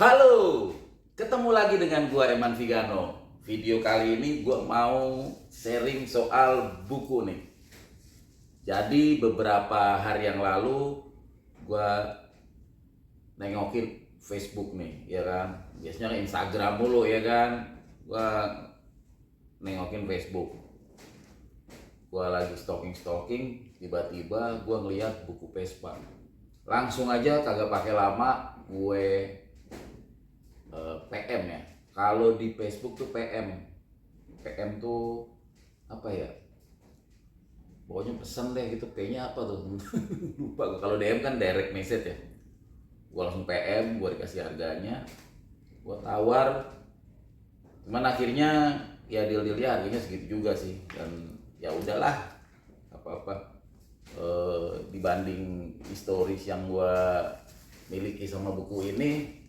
Halo, ketemu lagi dengan gua Eman Vigano. Video kali ini gua mau sharing soal buku nih. Jadi beberapa hari yang lalu gua nengokin Facebook nih, ya kan. Biasanya Instagram mulu ya kan. Gua nengokin Facebook. Gua lagi stalking, tiba-tiba gua ngeliat buku Vespa. Langsung aja kagak pakai lama gue PM ya. Kalau di Facebook tuh PM tuh apa ya? Pokoknya pesan deh gitu. P-nya apa tuh? Lupa. Kalau DM kan direct message ya. Gua langsung PM, gua dikasih harganya, gua tawar. Cuman akhirnya ya deal-dealnya harganya segitu juga sih. Dan ya udahlah, apa-apa. Dibanding historis yang gua miliki sama buku ini,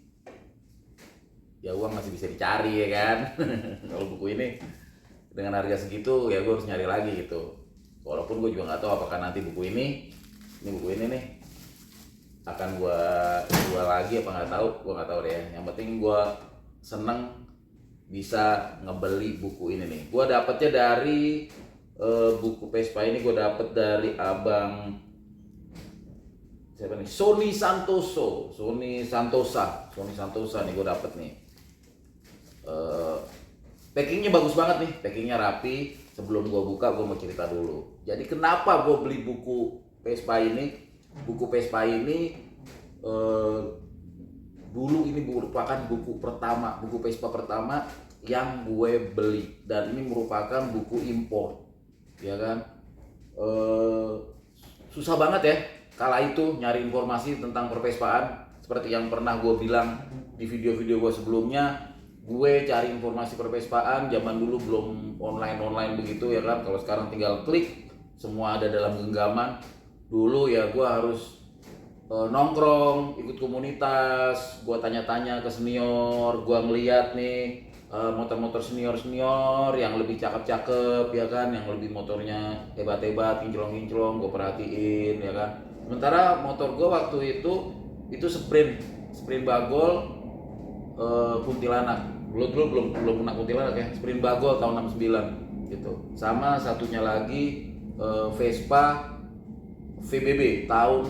ya uang masih bisa dicari ya kan. Kalau buku ini dengan harga segitu ya gue harus nyari lagi gitu. Walaupun gue juga nggak tahu apakah nanti buku ini nih akan gue jual lagi apa nggak tahu. Gue nggak tahu deh. Yang penting gue seneng bisa ngebeli buku ini nih. Gue dapetnya dari buku Vespa ini gue dapet dari abang siapa nih? Sony Santosa nih gue dapet nih. Packingnya bagus banget nih, packingnya rapi. Sebelum gue buka, gue mau cerita dulu. Jadi kenapa gue beli buku Vespa ini? Buku Vespa ini dulu ini merupakan buku Vespa pertama yang gue beli, dan ini merupakan buku impor, ya kan. Susah banget ya kala itu nyari informasi tentang pervespaan. Seperti yang pernah gue bilang di video-video gue sebelumnya, gue cari informasi pervespaan zaman dulu belum online begitu ya kan. Kalau sekarang tinggal klik, semua ada dalam genggaman. Dulu ya gue harus nongkrong, ikut komunitas, gue tanya-tanya ke senior, gue ngeliat nih motor-motor senior yang lebih cakep-cakep ya kan, yang lebih motornya hebat-hebat, kinclong-kinclong, gue perhatiin ya kan. Sementara motor gue waktu itu sprint bagol kuntilanak. Belum pernah kuntilanak ya, sprint bagol tahun 69 gitu. Sama satunya lagi Vespa VBB tahun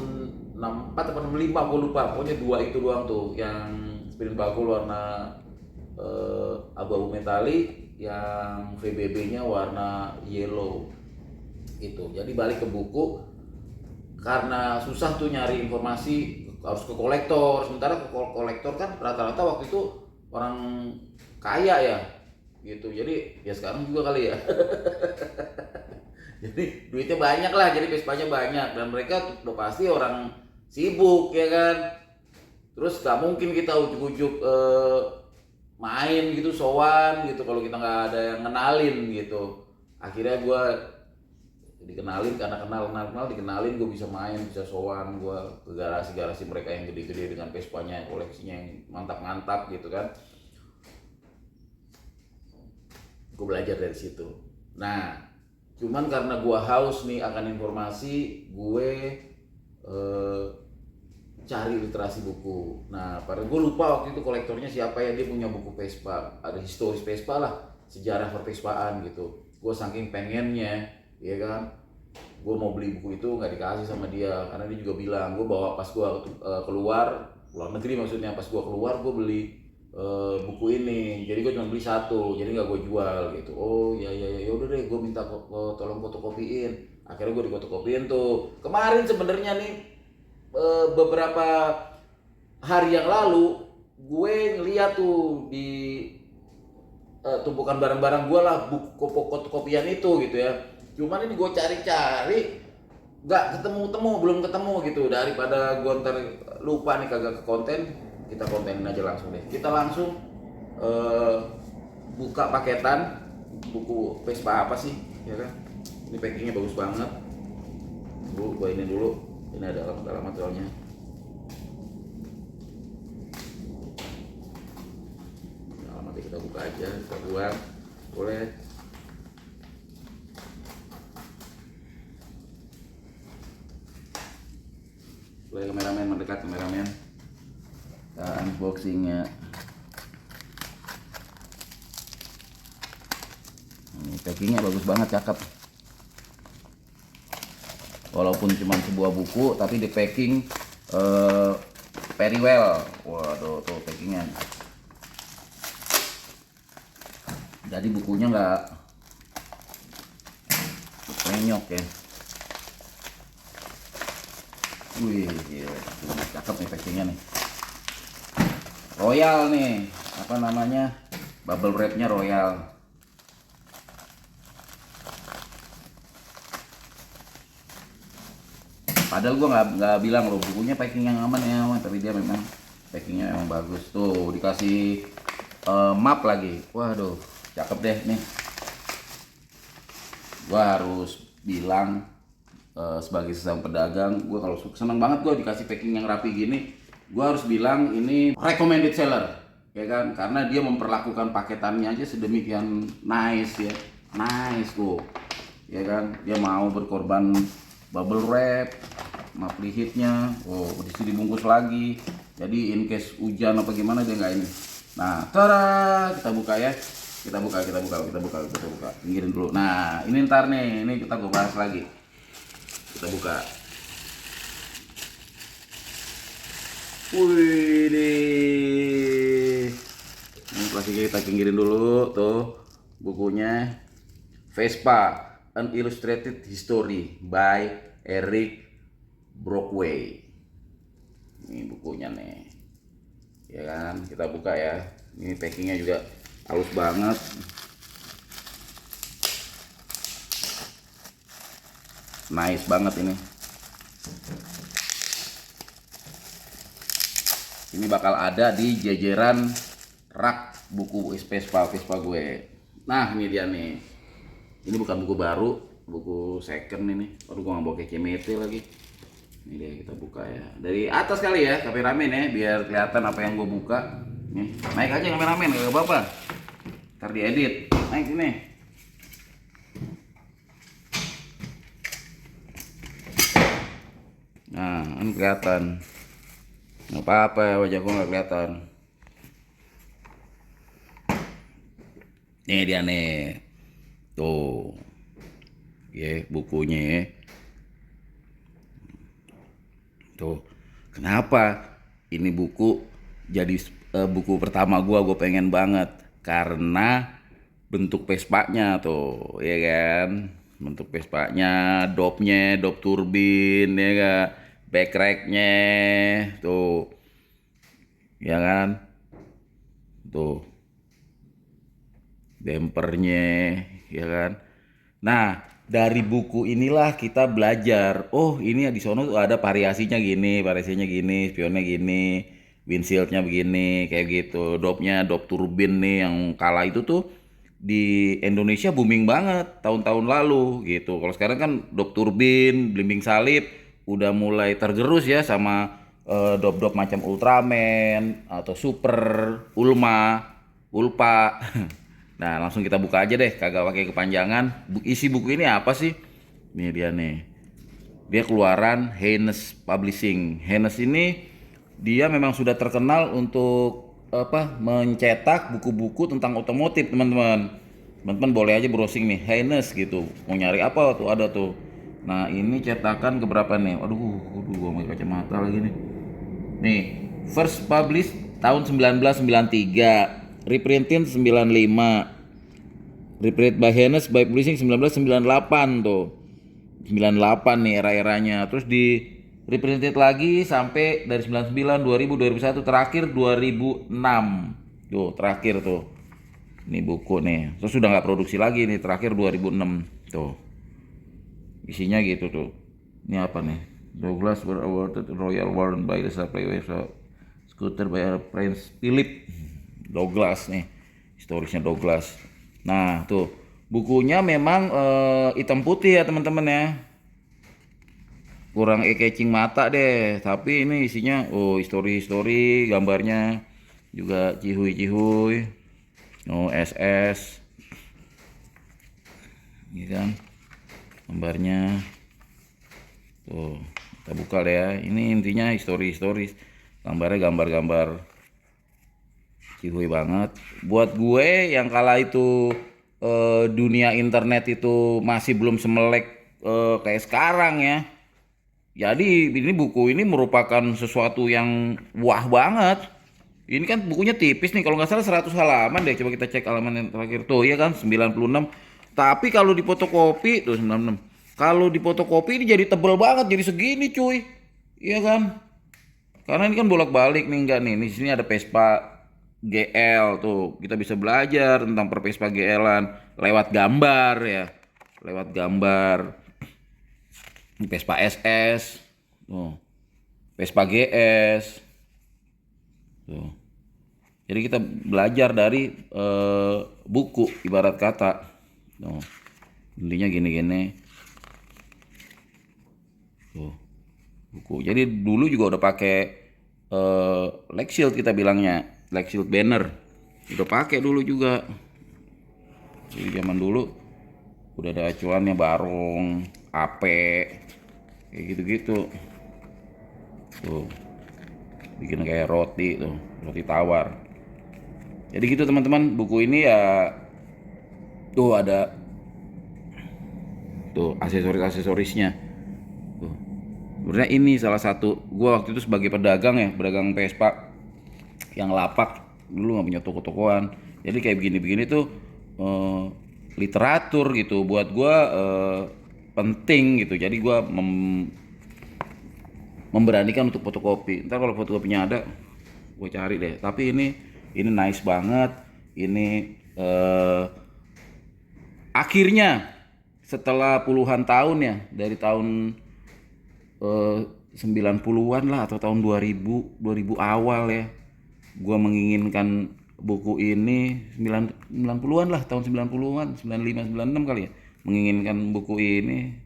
64 atau 65, gue lupa. Pokoknya dua itu doang tuh, yang sprint bagol warna abu-abu metalik, yang VBB-nya warna yellow gitu. Jadi balik ke buku, karena susah tuh nyari informasi, harus ke kolektor. Sementara ke kolektor kan rata-rata waktu itu orang kaya ya gitu. Jadi ya sekarang juga kali ya. Jadi duitnya banyak lah, jadi Vespanya banyak, dan mereka udah pasti orang sibuk ya kan. Terus gak mungkin kita ujuk-ujuk main gitu, sowan gitu, kalau kita nggak ada yang ngenalin gitu. Akhirnya gue dikenalin, karena kenal dikenalin, gue bisa main, bisa sowan gue ke garasi mereka yang gede-gede dengan Vespanya, koleksinya yang mantap gitu kan. Gue belajar dari situ. Nah, cuman karena gue haus nih akan informasi, gue cari literasi buku. Nah, pada gue lupa waktu itu kolektornya siapa ya, dia punya buku Vespa, ada historis Vespa lah, sejarah pervespaan gitu. Gue saking pengennya, ya kan, gue mau beli buku itu, nggak dikasih sama dia, karena dia juga bilang, gue bawa pas gue keluar negeri maksudnya, pas gue keluar gue beli buku ini, jadi gue cuma beli satu, jadi nggak gue jual gitu. Oh ya udah deh, gue minta tolong fotokopiin. Akhirnya gue dikotokopiin tuh. Kemarin sebenarnya nih beberapa hari yang lalu gue ngeliat tuh di tumpukan barang-barang gue lah, buku fotokopian itu gitu ya. Cuman ini gue cari-cari nggak belum ketemu gitu. Daripada gue ntar lupa nih kagak ke konten, kita kontenin aja langsung deh. Kita langsung buka paketan buku Vespa apa sih ya kan. Ini packingnya bagus banget. Gue ini dulu. Ini ada dalam materialnya. Alamatnya kita buka aja, kita buat boleh. Boleh kameramen mendekat, kameramen. Dan unboxingnya. Ini packingnya bagus banget, cakep. Walaupun cuma sebuah buku, tapi di packing very well. Waduh, tuh packingnya. Jadi bukunya nggak penyok ya. Wih, gila. Cakep nih packingnya nih. Royal nih, apa namanya, bubble wrapnya Royal. Padahal gue nggak bilang loh bukunya packing yang aman ya, tapi dia memang packingnya memang bagus. Tuh dikasih map lagi. Waduh, cakep deh nih. Gue harus bilang sebagai sesama pedagang, gue kalau seneng banget gue dikasih packing yang rapi gini. Gue harus bilang ini recommended seller, ya kan? Karena dia memperlakukan paketannya aja sedemikian nice ya, nice kok, ya kan? Dia mau berkorban bubble wrap, map lihitnya, oh disitu dibungkus lagi. Jadi in case hujan apa gimana dia nggak ini. Nah, tada, kita buka ya, kita buka. Pinggirin dulu. Nah, ini ntar nih, ini kita bahas lagi. Kita buka. Wih, ini plastiknya kita pinggirin dulu tuh bukunya. Vespa, An Illustrated History by Eric Brockway. Ini bukunya nih, ya kan? Kita buka ya. Ini packingnya juga halus banget. Nice banget ini. Ini bakal ada di jajaran rak buku Vespa gue. Nah, ini dia nih. Ini bukan buku baru, buku second ini. Aduh, gua nggak bawa kecimete lagi. Ini dia, kita buka ya. Dari atas kali ya, kameramen ya, biar kelihatan apa yang gua buka. Nih, naik aja kameramen, gak apa-apa. Ntar diedit. Naik sini. Nah, ini kelihatan. Nggak apa-apa ya, wajah gua nggak kelihatan. Ini dia nih. Tuh. Ya, bukunya ya. Tuh. Kenapa ini buku jadi buku pertama gua pengen banget karena bentuk Vespanya tuh, ya kan? Bentuk Vespanya, dop turbin ya kan? Backracknya tuh, ya kan? Tuh, dampernya, ya kan? Nah, dari buku inilah kita belajar. Oh, ini di sono tuh ada variasinya gini, spionnya gini, windshieldnya begini, kayak gitu. Dop turbin nih yang kala itu tuh di Indonesia booming banget tahun-tahun lalu gitu. Kalau sekarang kan dop turbin, belimbing salib udah mulai tergerus ya sama dop-dop macam Ultraman atau Super, Ulpa. Nah, langsung kita buka aja deh, kagak pakai kepanjangan. Isi buku ini apa sih? Nih dia nih. Dia keluaran Haynes Publishing. Haynes ini dia memang sudah terkenal untuk mencetak buku-buku tentang otomotif, teman-teman. Teman-teman boleh aja browsing nih, Haynes gitu. Mau nyari apa tuh ada tuh. Nah, ini cetakan keberapa nih? Aduh, gua pakai kacamata lagi nih. Nih, first published tahun 1993, reprinted 95, reprinted by Haynes by Publishing 1998 tuh. 98 nih era-eranya. Terus di reprinted lagi sampai dari 99, 2000, 2001, terakhir 2006. Tuh, terakhir tuh. Ini buku nih. Terus sudah nggak produksi lagi nih, terakhir 2006. Tuh. Isinya gitu tuh. Ini apa nih? Douglas were awarded Royal Warrant by the Supply Scooter by Prince Philip. Douglas nih, historisnya Douglas. Nah tuh bukunya memang hitam putih ya teman-teman ya, kurang eye-catching mata deh. Tapi ini isinya histori gambarnya juga cihuy, SS, ini kan gambarnya. Tuh kita buka deh ya. Ini intinya historis, gambarnya gambar-gambar cihuy banget. Buat gue yang kala itu dunia internet itu masih belum semelek kayak sekarang ya. Jadi ini buku ini merupakan sesuatu yang wah banget. Ini kan bukunya tipis nih, kalau nggak salah 100 halaman deh. Coba kita cek halaman yang terakhir tuh, ya kan 96. Tapi kalau dipotokopi tuh 96. Kalau dipotokopi ini jadi tebel banget, jadi segini cuy. Iya kan? Karena ini kan bolak-balik nih, enggak nih. Di sini ada Vespa GL tuh. Kita bisa belajar tentang per Vespa GL-an lewat gambar ya. Lewat gambar. Vespa SS. Tuh. Vespa GS. Tuh. Jadi kita belajar dari buku ibarat kata. Tuh. Intinya gini-gini. Tuh. Buku. Jadi dulu juga udah pakai leg shield kita bilangnya, leg shield banner. Udah pakai dulu juga. Jadi zaman dulu udah ada acuannya barong, AP, kayak gitu-gitu. Tuh. Bikin kayak roti tuh, roti tawar. Jadi gitu teman-teman, buku ini ya tuh ada tuh aksesoris-aksesorisnya. Tuh. Sebenarnya ini salah satu, gua waktu itu sebagai pedagang ya, pedagang Vespa yang lapak, dulu nggak punya toko-tokoan. Jadi kayak begini-begini tuh literatur gitu buat gua penting gitu. Jadi gua memberanikan untuk fotokopi. Ntar kalau fotokopinya ada, gue cari deh. Tapi ini nice banget. Ini akhirnya setelah puluhan tahun ya, dari tahun 90-an lah atau tahun 2000 awal ya, gue menginginkan buku ini 90-an lah, tahun 90-an, 95 96 kali ya, menginginkan buku ini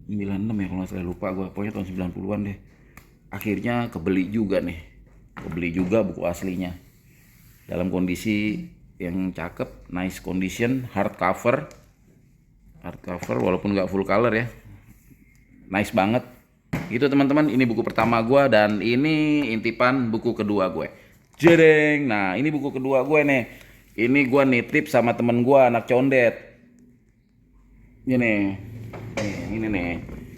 96 ya kalau nggak salah, lupa gue, pokoknya tahun 90-an deh. Akhirnya kebeli juga nih, kebeli juga buku aslinya dalam kondisi yang cakep, nice condition, hardcover walaupun nggak full color ya, nice banget gitu teman-teman. Ini buku pertama gue dan ini intipan buku kedua gue. Jereng. Nah ini buku kedua gue nih, ini gue nitip sama temen gue anak condet ini nih.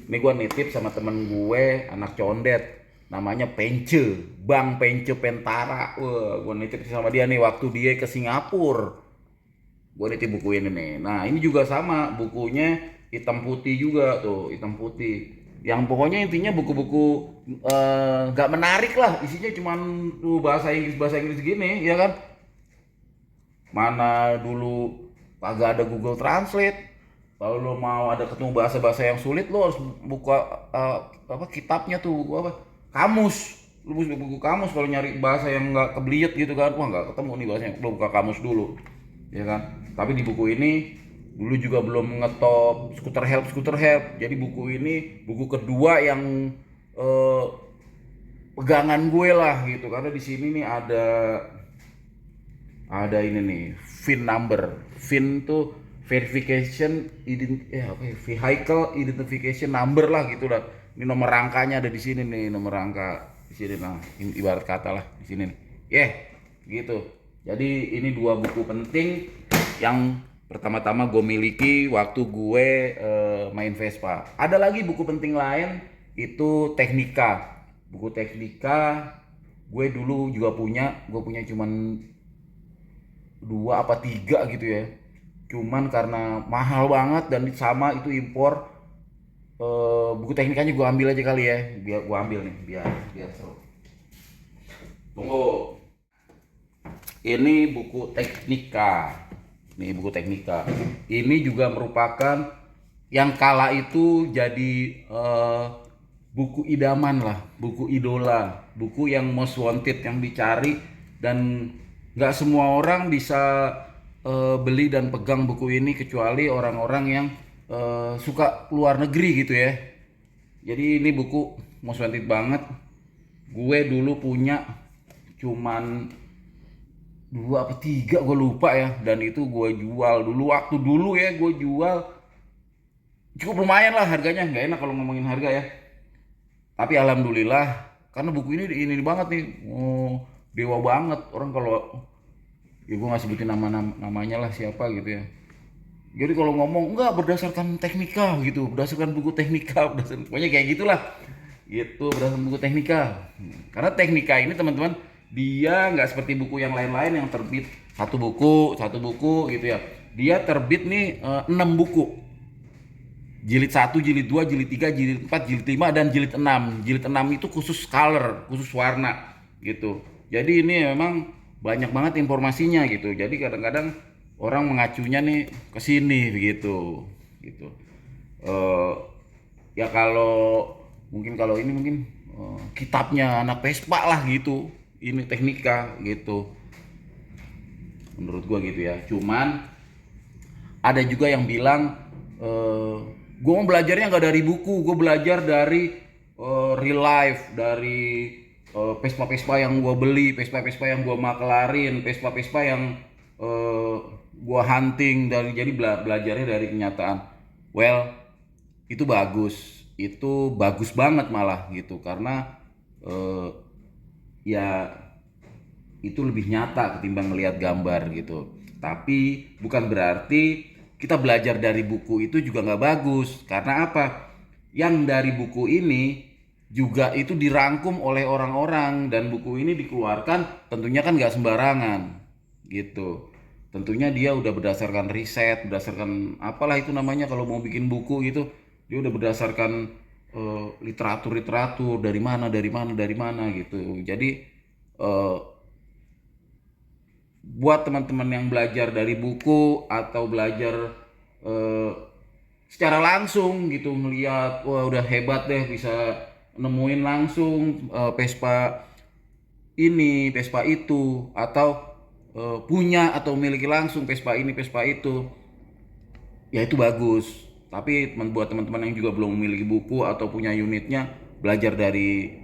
Ini gue nitip sama temen gue anak condet, namanya Pence, Bang Pence Pentara. Wah, gue nitip sama dia nih waktu dia ke Singapura. Gue nitip buku ini nih. Nah, ini juga sama, bukunya hitam putih juga tuh, hitam putih. Yang pokoknya intinya buku-buku gak menarik lah, isinya cuman tuh bahasa Inggris gini, ya kan? Mana dulu kagak ada Google Translate. Kalau lo mau ada ketemu bahasa-bahasa yang sulit, lo harus buka kitabnya tuh, buku apa? Kamus. Lo buku kamus kalau nyari bahasa yang nggak kebliet gitu kan. Wah, nggak ketemu nih bahasanya. Lo buka kamus dulu. Ya kan? Tapi di buku ini dulu juga belum ngetop scooter help. Jadi buku ini buku kedua yang pegangan gue lah gitu. Karena di sini nih ada ini nih, VIN number. VIN tuh verification vehicle identification number lah gitu lah. Ini nomor rangkanya ada di sini nih, nomor rangka di sini. Nah, ibarat kata lah di sini nih. Gitu. Jadi ini dua buku penting yang pertama-tama gue miliki waktu gue main Vespa. Ada lagi buku penting lain, itu Teknika. Buku Teknika gue dulu juga punya. Gue punya cuman 2 apa 3 gitu ya. Cuman karena mahal banget dan sama itu impor, buku teknikanya gue ambil aja kali ya. Biar gue ambil nih, biar seru. Tunggu. Ini buku Teknika. Nih buku Teknika. Ini juga merupakan yang kala itu jadi buku idaman lah, buku idola, buku yang most wanted, yang dicari, dan nggak semua orang bisa beli dan pegang buku ini kecuali orang-orang yang suka luar negeri gitu ya. Jadi ini buku most wanted banget. Gue dulu punya cuman 2 apa 3 gue lupa ya, dan itu gue jual dulu, waktu dulu ya gue jual cukup lumayan lah harganya. Nggak enak kalau ngomongin harga ya, tapi alhamdulillah karena buku ini banget nih, dewa banget. Orang kalau ya gue nggak sebutin namanya lah siapa gitu ya. Jadi kalau ngomong enggak berdasarkan teknika gitu, berdasarkan buku teknika, pokoknya kayak gitulah. Gitu, berdasarkan buku teknika. Karena teknika ini teman-teman, dia nggak seperti buku yang lain-lain yang terbit satu buku gitu ya. Dia terbit nih 6 buku. Jilid 1, jilid 2, jilid 3, jilid 4, jilid 5 dan jilid 6. Jilid 6 itu khusus color, khusus warna gitu. Jadi ini memang banyak banget informasinya gitu. Jadi kadang-kadang orang mengacunya nih ke sini begitu gitu. Ya kalau ini mungkin kitabnya anak Vespa lah gitu. Ini teknika gitu. Menurut gua gitu ya. Cuman ada juga yang bilang gue mau belajarnya nggak dari buku, gue belajar dari real life, dari Vespa-Vespa yang gue beli, Vespa-Vespa yang gue makelarin, Vespa-Vespa yang gue hunting, jadi belajarnya dari kenyataan. Well, itu bagus banget malah gitu, karena ya itu lebih nyata ketimbang melihat gambar gitu. Tapi bukan berarti kita belajar dari buku itu juga nggak bagus. Karena apa? Yang dari buku ini juga itu dirangkum oleh orang-orang, dan buku ini dikeluarkan tentunya kan nggak sembarangan gitu. Tentunya dia udah berdasarkan riset, berdasarkan apalah itu namanya kalau mau bikin buku gitu. Dia udah berdasarkan literatur dari mana gitu. Jadi buat teman-teman yang belajar dari buku atau belajar secara langsung gitu, ngelihat wah udah hebat deh bisa nemuin langsung Vespa ini, Vespa itu, atau punya atau miliki langsung Vespa ini, Vespa itu, ya itu bagus. Tapi buat teman-teman yang juga belum memiliki buku atau punya unitnya, belajar dari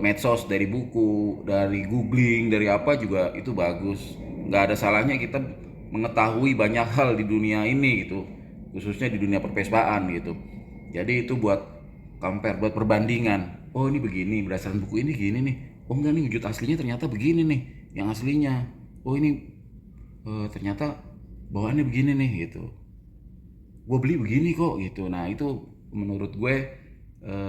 medsos, dari buku, dari googling, dari apa juga itu bagus. Nggak ada salahnya kita mengetahui banyak hal di dunia ini gitu, khususnya di dunia perpespaan gitu. Jadi itu buat compare, buat perbandingan. Oh ini begini, berdasarkan buku ini gini nih. Oh enggak nih, wujud aslinya ternyata begini nih, yang aslinya. Oh ini ternyata bawaannya begini nih gitu. Gue beli begini kok gitu. Nah itu menurut gue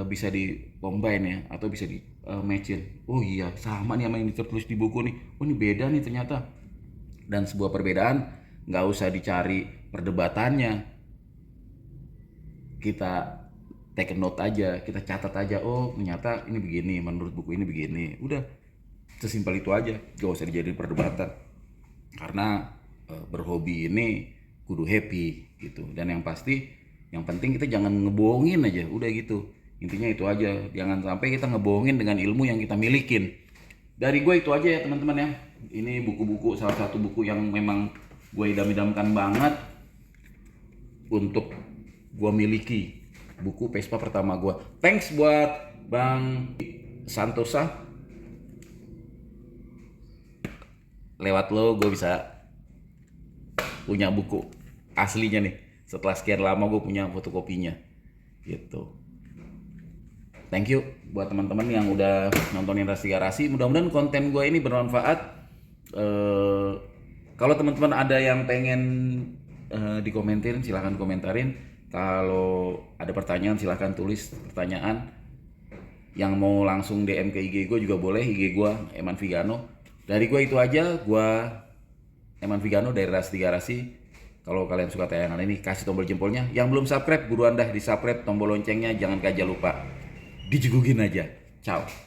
bisa di combine ya, atau bisa di matchin. Oh iya sama nih sama yang tertulis di buku nih. Oh ini beda nih ternyata. Dan sebuah perbedaan nggak usah dicari perdebatannya, kita take a note aja, kita catat aja. Oh ternyata ini begini, menurut buku ini begini. Udah sesimpel itu aja, gak usah dijadiin perdebatan. Karena berhobi ini kudu happy gitu. Dan yang penting kita jangan ngebohongin aja, udah gitu. Intinya itu aja, jangan sampai kita ngebohongin dengan ilmu yang kita milikin. Dari gue itu aja ya teman-teman ya. Ini buku-buku, salah satu buku yang memang gue idam-idamkan banget untuk gue miliki, buku Vespa pertama gue. Thanks buat Bang Santosa. Lewat lo gue bisa punya buku aslinya nih. Setelah sekian lama gue punya fotokopinya gitu. Thank you buat teman-teman yang udah nontonin Rasti Garasi. Mudah-mudahan konten gue ini bermanfaat. Kalau teman-teman ada yang pengen dikomentarin, silahkan komentarin. Kalau ada pertanyaan silahkan tulis pertanyaan. Yang mau langsung DM ke IG gue juga boleh. IG gue Eman Vigano. Dari gue itu aja. Gue Eman Vigano dari Rasti Garasi. Kalau kalian suka tayangan ini, kasih tombol jempolnya. Yang belum subscribe, buruan dah di subscribe, tombol loncengnya jangan lupa. Dijegugin aja. Ciao.